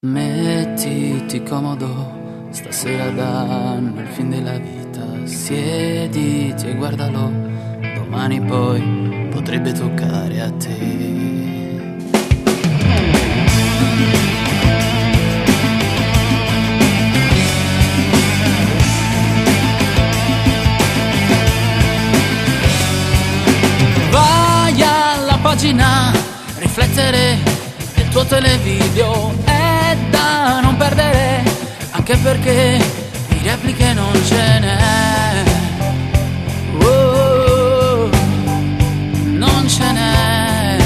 Mettiti comodo, stasera danno il fin della vita. Siediti e guardalo, domani poi potrebbe toccare a te. Vai alla pagina, riflettere del tuo televideo è da non perdere, anche perché di repliche non ce n'è. Oh, non ce n'è.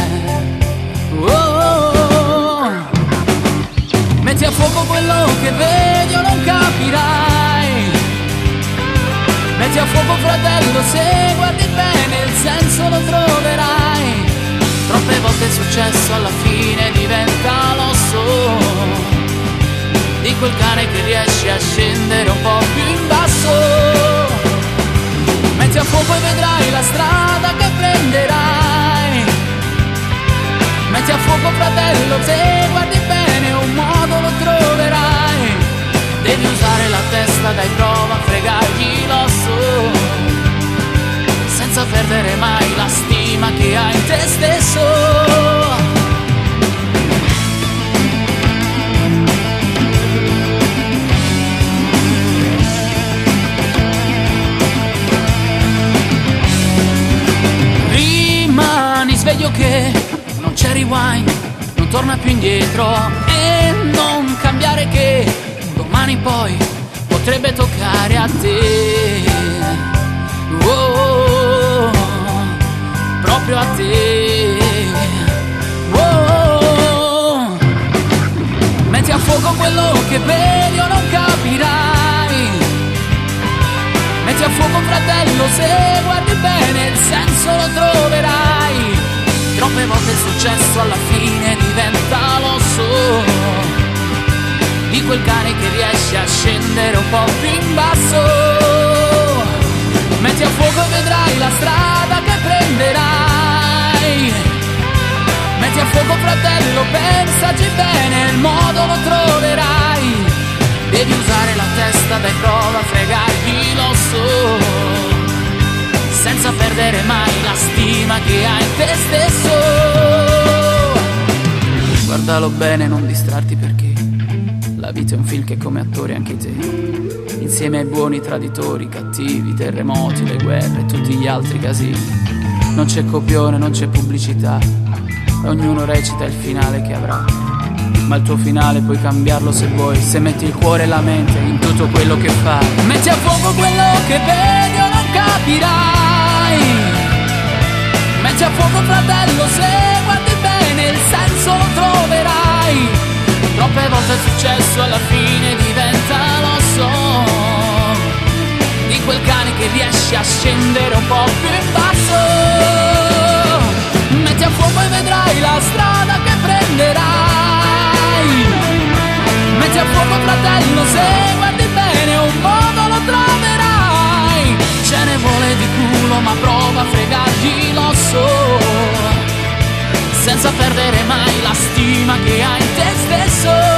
Oh, metti a fuoco quello che vedi o non capirai. Metti a fuoco fratello, se guardi bene il senso lo troverai. Troppe volte il successo alla fine diventa l'osso di quel cane che riesce a scendere un po' più in basso. Metti a fuoco e vedrai la strada che prenderai. Metti a fuoco fratello, se guardi bene un modo lo troverai. Devi usare la testa, dai prova a fregargli l'osso, senza perdere mai la stima che hai in te stesso. Rimani sveglio che non c'è rewind, non torna più indietro, e non cambiare che domani poi potrebbe toccare a te. Oh, proprio a te. Oh, metti a fuoco quello che vedi o non capirai. Metti a fuoco fratello, se guardi bene il senso lo troverai. Troppe volte il successo alla fine diventa l'osso di quel cane che riesce a scendere un po' più in basso. Metti a fuoco e vedrai la strada che prenderai. Metti a fuoco fratello, pensaci bene, il modo lo troverai. Devi usare la testa, dai prova a fregargli l'osso, senza perdere mai la stima che hai in te stesso. Guardalo bene, non distrarti perché la vita è un film che come attore anche te, insieme ai buoni traditori, i cattivi, i terremoti, le guerre e tutti gli altri casini. Non c'è copione, non c'è pubblicità, e ognuno recita il finale che avrà. Ma il tuo finale puoi cambiarlo se vuoi, se metti il cuore e la mente in tutto quello che fai. Metti a fuoco quello che vedi o non capirai. Metti a fuoco fratello, se guardi bene il senso lo troverai. Troppe volte il successo alla fine diventa l'osso di quel cane che riesce a scendere un po' più in basso. Metti a fuoco e vedrai la strada che prenderai. Metti a fuoco fratello, se guardi bene un modo lo troverai. Ce ne vuole di culo ma prova a fregargli l'osso, senza perdere mai la stima che hai in te stesso.